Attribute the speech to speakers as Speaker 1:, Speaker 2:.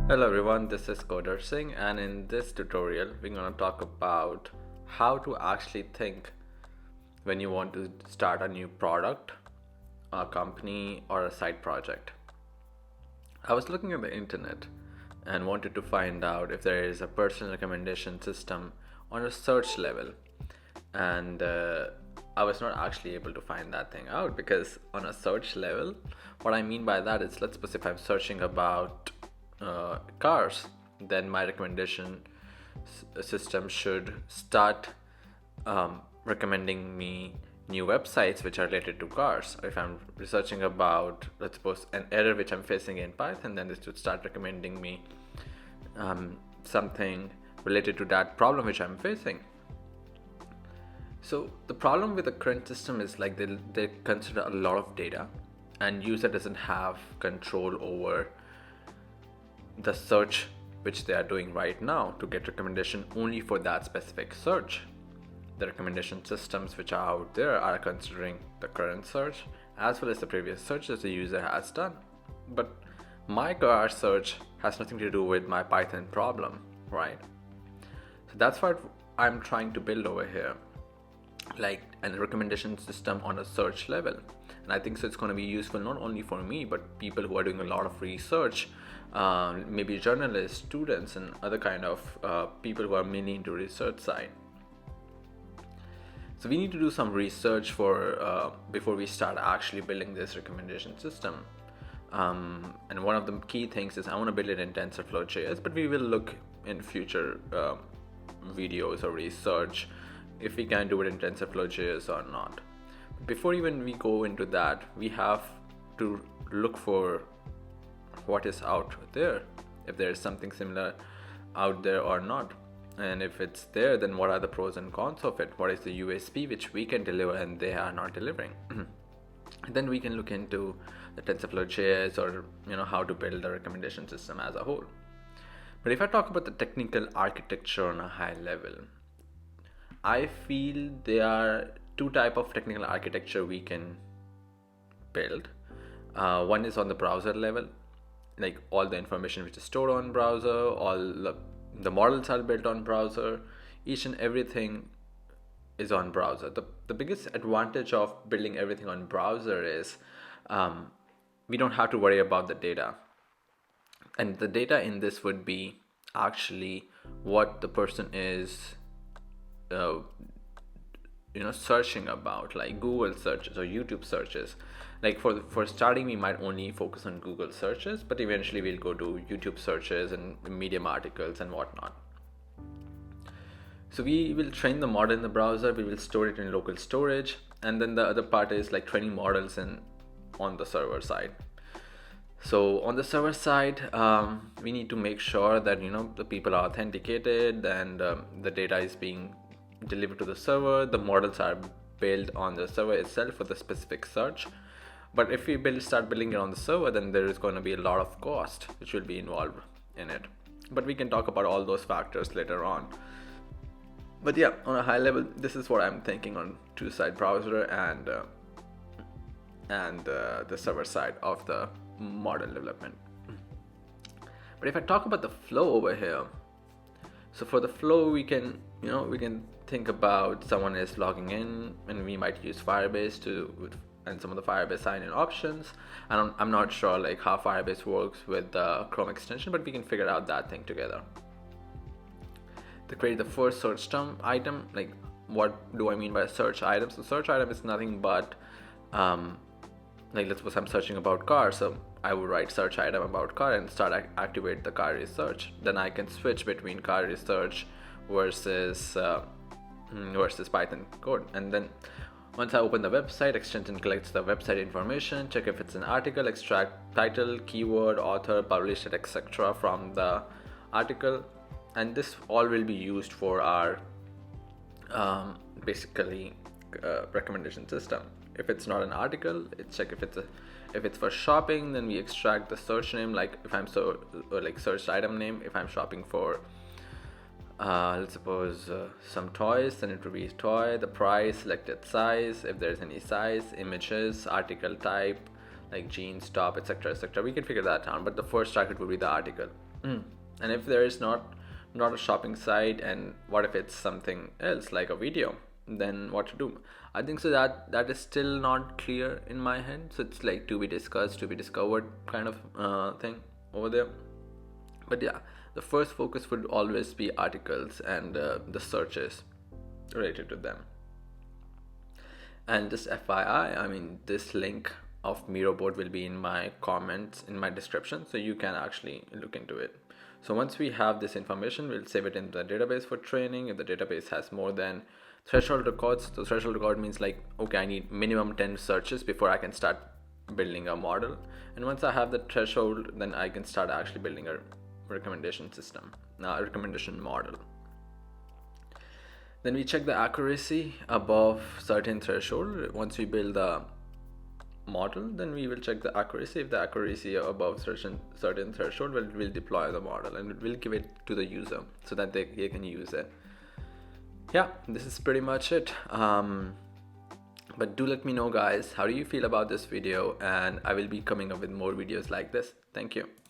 Speaker 1: Hello everyone, this is Coder Singh, and in this tutorial we're going to talk about how to actually think when you want to start a new product, a company, or a side project. I was looking at the internet and wanted to find out if there is a personal recommendation system on a search level, and I was not actually able to find that thing out because on a search level, what I mean by that is, let's suppose if I'm searching about cars, then my recommendation system should start recommending me new websites which are related to cars. If I'm researching about, let's suppose, an error which I'm facing in Python, then this should start recommending me something related to that problem which I'm facing. So the problem with the current system is like they consider a lot of data, and user doesn't have control over the search which they are doing right now to get recommendation only for that specific search. The recommendation systems which are out there are considering the current search as well as the previous searches the user has done. But my car search has nothing to do with my Python problem, right? So that's what I'm trying to build over here, like a recommendation system on a search level. And I think so it's going to be useful not only for me but people who are doing a lot of research, maybe journalists, students, and other kind of people who are mainly into research side. So we need to do some research for before we start actually building this recommendation system. And one of the key things is I want to build it in TensorFlow.js, but we will look in future videos or research if we can do it in TensorFlow.js or not. Before even we go into that, we have to look for what is out there, if there is something similar out there or not. And if it's there, then what are the pros and cons of it? What is the USP which we can deliver and they are not delivering? Then we can look into the TensorFlow.js, or how to build the recommendation system as a whole. But if I talk about the technical architecture on a high level, I feel there are two type of technical architecture we can build. One is on the browser level, like all the information which is stored on browser, all the models are built on browser, each and everything is on browser. The biggest advantage of building everything on browser is we don't have to worry about the data. And the data in this would be actually what the person is searching about, like Google searches or YouTube searches. Like for starting, we might only focus on Google searches, but eventually we'll go to YouTube searches and Medium articles and whatnot. So we will train the model in the browser, we will store it in local storage, and then the other part is like training models on the server side. So on the server side, we need to make sure that the people are authenticated, and the data is being delivered to the server. The models are built on the server itself for the specific search. But if we start building it on the server, then there is going to be a lot of cost which will be involved in it. But we can talk about all those factors later on. But yeah, on a high level, this is what I'm thinking on two-side browser and the server side of the model development. But if I talk about the flow over here, so for the flow, we can think about someone is logging in, and we might use Firebase and some of the Firebase sign-in options. And I'm not sure like how Firebase works with the Chrome extension, but we can figure out that thing together. To create the first search term item, like what do I mean by search item? So search item is nothing but like let's suppose I'm searching about car, so I would write search item about car and start activate the car research. Then I can switch between car research versus Python code. And then once I open the website, extension collects the website information, check if it's an article, extract title, keyword, author, published, etc. from the article, and this all will be used for our basically recommendation system. If it's not an article, it's check if it's for shopping, then we extract the search name, like if I'm like search item name. If I'm shopping for let's suppose some toys, then it will be toy, the price, selected size, if there's any size, images, article type like jeans, top, etc., etc. We can figure that out, but the first target will be the article. And if there is not a shopping site, and what if it's something else like a video, then what to do? I think so that is still not clear in my head. So it's like to be discussed, to be discovered kind of thing over there. But yeah, the first focus would always be articles and the searches related to them. And just FYI, I mean, this link of MiroBoard will be in my comments in my description, so you can actually look into it. So once we have this information, we'll save it in the database for training. If the database has more than threshold records, so threshold record means like, okay, I need minimum 10 searches before I can start building a model. And once I have the threshold, then I can start actually building a recommendation system, recommendation model. Then we check the accuracy above certain threshold. Once we build the model, then we will check the accuracy. If the accuracy above certain threshold, we'll deploy the model and we'll give it to the user so that they can use it. Yeah, this is pretty much it. But do let me know, guys, how do you feel about this video, and I will be coming up with more videos like this. Thank you.